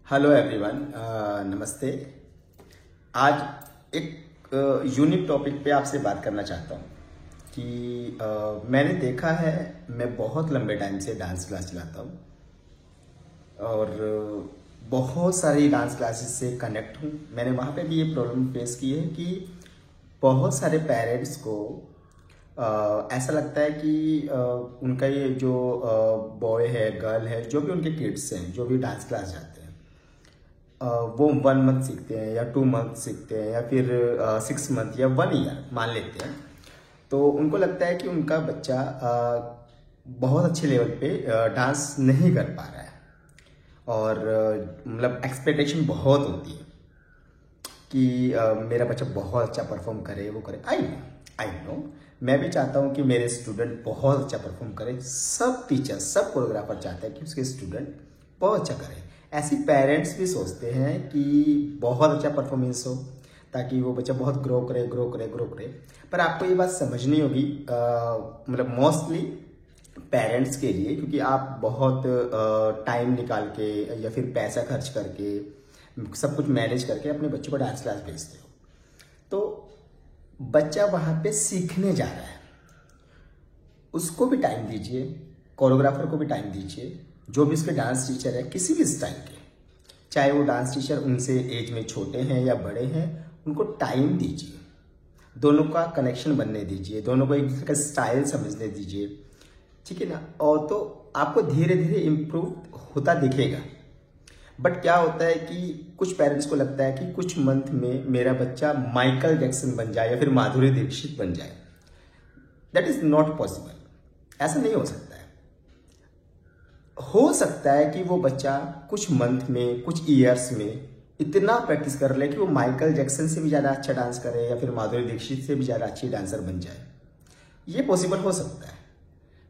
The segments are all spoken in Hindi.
हेलो एवरीवन, नमस्ते। आज एक यूनिक टॉपिक पे आपसे बात करना चाहता हूँ कि मैंने देखा है, मैं बहुत लंबे टाइम से डांस क्लास चलाता हूँ और बहुत सारी डांस क्लासेस से कनेक्ट हूँ। मैंने वहाँ पे भी ये प्रॉब्लम फेस की है कि बहुत सारे पेरेंट्स को ऐसा लगता है कि उनका ये जो बॉय है, गर्ल है, जो भी उनके किड्स हैं, जो भी डांस क्लास जाते हैं, वो 1 मंथ सीखते हैं या 2 मंथ सीखते हैं या फिर 6 मंथ या 1 ईयर मान लेते हैं, तो उनको लगता है कि उनका बच्चा बहुत अच्छे लेवल पे डांस नहीं कर पा रहा है और मतलब एक्सपेक्टेशन बहुत होती है कि मेरा बच्चा बहुत अच्छा परफॉर्म करे, वो करे। आई नो मैं भी चाहता हूँ कि मेरे स्टूडेंट बहुत अच्छा परफॉर्म करे। सब टीचर, सब कोरियोग्राफर चाहते हैं कि उसके स्टूडेंट बहुत अच्छा करे। ऐसे पेरेंट्स भी सोचते हैं कि बहुत अच्छा परफॉर्मेंस हो ताकि वो बच्चा बहुत ग्रो करे। पर आपको ये बात समझनी होगी, मतलब मोस्टली पेरेंट्स के लिए, क्योंकि आप बहुत टाइम निकाल के या फिर पैसा खर्च करके सब कुछ मैनेज करके अपने बच्चों को डांस क्लास भेजते हो, तो बच्चा वहाँ पे सीखने जा रहा है, उसको भी टाइम दीजिए, कोरियोग्राफर को भी टाइम दीजिए, जो भी उसके डांस टीचर है किसी भी स्टाइल के, चाहे वो डांस टीचर उनसे एज में छोटे हैं या बड़े हैं, उनको टाइम दीजिए, दोनों का कनेक्शन बनने दीजिए, दोनों को एक दूसरे का स्टाइल समझने दीजिए, ठीक है ना। और तो आपको धीरे धीरे इम्प्रूव होता दिखेगा। बट क्या होता है कि कुछ पेरेंट्स को लगता है कि कुछ मंथ में मेरा बच्चा माइकल जैक्सन बन जाए या फिर माधुरी दीक्षित बन जाए। That is not possible. ऐसा नहीं हो सकता है। हो सकता है कि वो बच्चा कुछ मंथ में, कुछ ईयर्स में इतना प्रैक्टिस कर ले कि वो माइकल जैक्सन से भी ज़्यादा अच्छा डांस करे या फिर माधुरी दीक्षित से भी ज़्यादा अच्छी डांसर बन जाए। ये पॉसिबल हो सकता है,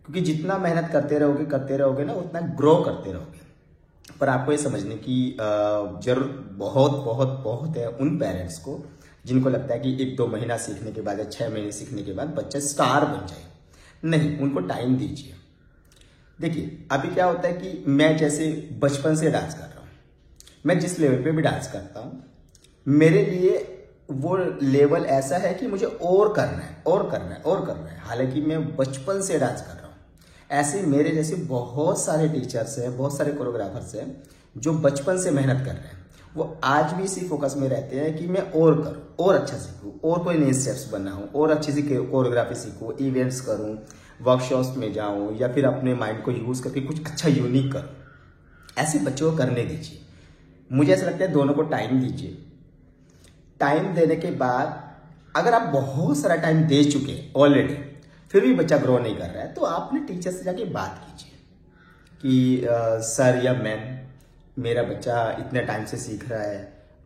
क्योंकि जितना मेहनत करते रहोगे ना, उतना ग्रो करते रहोगे। पर आपको ये समझने की जरूरत बहुत है उन पेरेंट्स को जिनको लगता है कि 1-2 महीना सीखने के बाद या 6 महीने सीखने के बाद बच्चा स्टार बन जाए। नहीं, उनको टाइम दीजिए। देखिए, अभी क्या होता है कि मैं जैसे बचपन से डांस कर रहा हूँ, मैं जिस लेवल पे भी डांस करता हूँ, मेरे लिए वो लेवल ऐसा है कि मुझे और करना है। हालांकि मैं बचपन से डांस कर रहा हूँ। ऐसे मेरे जैसे बहुत सारे टीचर्स हैं, बहुत सारे कोरियोग्राफर्स हैं जो बचपन से मेहनत कर रहे हैं। वो आज भी इसी फोकस में रहते हैं कि मैं और करूँ, और अच्छा सीखूँ, और कोई नए स्टेप्स बनाऊँ, और अच्छी सी कोरियोग्राफी सीखूँ, इवेंट्स करूँ, वर्कशॉप्स में जाऊँ या फिर अपने माइंड को यूज करके कुछ अच्छा यूनिक करूँ। ऐसे बच्चों को करने दीजिए। मुझे ऐसा लगता है दोनों को टाइम दीजिए। टाइम देने के बाद अगर आप बहुत सारा टाइम दे चुके ऑलरेडी, फिर भी बच्चा ग्रो नहीं कर रहा है, तो आप अपने टीचर से जाके बात कीजिए कि सर या मैम, मेरा बच्चा इतने टाइम से सीख रहा है,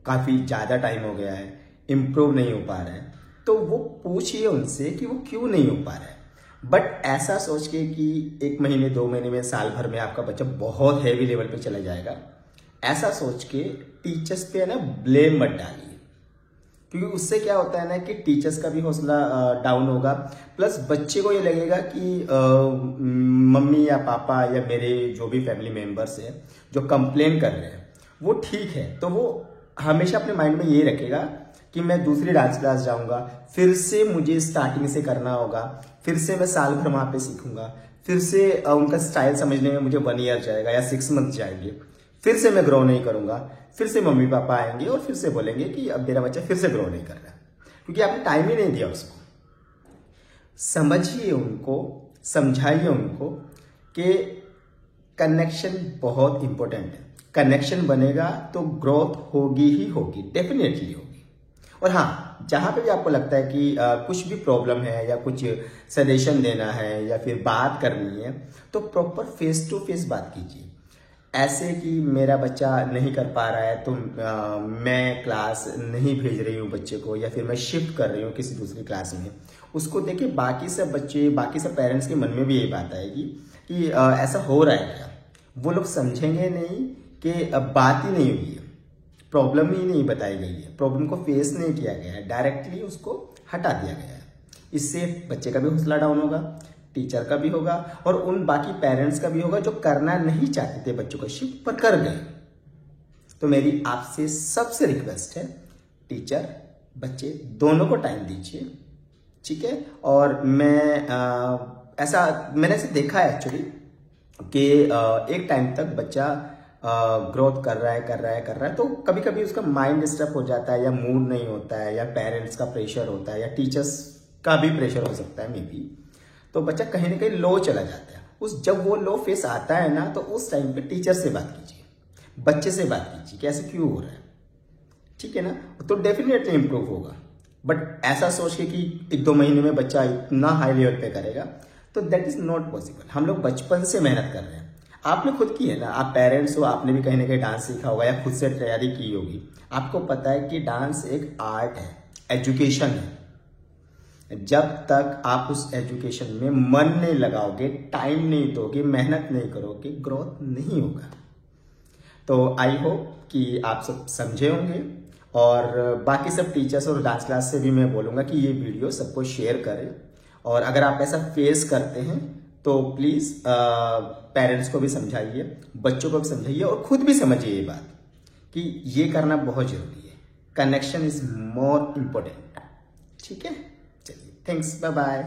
काफ़ी ज़्यादा टाइम हो गया है, इम्प्रूव नहीं हो पा रहा है। तो वो पूछिए उनसे कि वो क्यों नहीं हो पा रहा है। बट ऐसा सोच के कि 1 महीने 2 महीने में, साल भर में आपका बच्चा बहुत हैवी लेवल पे चला जाएगा, ऐसा सोच के टीचर्स पे है ना ब्लेम मत डालिए, क्योंकि उससे क्या होता है ना कि टीचर्स का भी हौसला डाउन होगा, प्लस बच्चे को ये लगेगा कि मम्मी या पापा या मेरे जो भी फैमिली मेंबर्स हैं जो कंप्लेन कर रहे हैं वो ठीक है, तो वो हमेशा अपने माइंड में ये रखेगा कि मैं दूसरी डांस क्लास जाऊंगा, फिर से मुझे स्टार्टिंग से करना होगा, फिर से मैं साल भर वहां पे सीखूंगा, फिर से उनका स्टाइल समझने में मुझे 1 ईयर जाएगा या 6 मंथ जाएंगे, फिर से मैं ग्रो नहीं करूंगा, फिर से मम्मी पापा आएंगे और फिर से बोलेंगे कि अब मेरा बच्चा फिर से ग्रो नहीं कर रहा है, क्योंकि आपने टाइम ही नहीं दिया उसको। समझिए उनको, समझाइए उनको कि कनेक्शन बहुत इंपॉर्टेंट है। कनेक्शन बनेगा तो ग्रोथ होगी ही होगी, डेफिनेटली होगी। और हाँ, जहां पे भी आपको लगता है कि कुछ भी प्रॉब्लम है या कुछ सजेशन देना है या फिर बात करनी है, तो प्रॉपर फेस टू फेस बात कीजिए। ऐसे कि मेरा बच्चा नहीं कर पा रहा है तो मैं क्लास नहीं भेज रही हूँ बच्चे को, या फिर मैं शिफ्ट कर रही हूँ किसी दूसरी क्लास में, उसको देखिए बाकी सब बच्चे, बाकी सब पेरेंट्स के मन में भी यही बात आएगी कि ऐसा हो रहा है क्या। वो लोग समझेंगे नहीं कि बात ही नहीं हुई है, प्रॉब्लम ही नहीं बताई गई है, प्रॉब्लम को फेस नहीं किया गया है, डायरेक्टली उसको हटा दिया गया है। इससे बच्चे का भी हौसला डाउन होगा, टीचर का भी होगा और उन बाकी पेरेंट्स का भी होगा जो करना नहीं चाहते थे बच्चों को शिफ्ट, पर कर गए। तो मेरी आपसे सबसे रिक्वेस्ट है, टीचर बच्चे दोनों को टाइम दीजिए, ठीक है। और मैंने ऐसे देखा है एक्चुअली कि एक टाइम तक बच्चा ग्रोथ कर रहा है तो कभी कभी उसका माइंड डिस्टर्ब हो जाता है, या मूड नहीं होता है, या पेरेंट्स का प्रेशर होता है, या टीचर्स का भी प्रेशर हो सकता है मे बी, तो बच्चा कहीं ना कहीं लो चला जाता है। जब वो लो फेस आता है ना, तो उस टाइम पे टीचर से बात कीजिए, बच्चे से बात कीजिए कि ऐसे क्यों हो रहा है, ठीक है ना, तो डेफिनेटली इंप्रूव होगा। बट ऐसा सोच के कि 1-2 महीने में बच्चा इतना हाई लेवल पे करेगा, तो दैट इज नॉट पॉसिबल। हम लोग बचपन से मेहनत कर रहे हैं, आपने खुद की है ना, आप पेरेंट्स हो, आपने भी कहीं ना कहीं डांस सीखा होगा या खुद से तैयारी की होगी। आपको पता है कि डांस एक आर्ट है, एजुकेशन है। जब तक आप उस एजुकेशन में मन नहीं लगाओगे, टाइम नहीं दोगे, मेहनत नहीं करोगे, ग्रोथ नहीं होगा। तो आई होप कि आप सब समझे होंगे, और बाकी सब टीचर्स और डांस क्लास से भी मैं बोलूँगा कि ये वीडियो सबको शेयर करें। और अगर आप ऐसा फेस करते हैं तो प्लीज़ पेरेंट्स को भी समझाइए, बच्चों को भी समझाइए, और खुद भी समझिए ये बात कि ये करना बहुत ज़रूरी है। कनेक्शन इज मोर इम्पोर्टेंट, ठीक है। चलिए, थैंक्स, बाय बाय।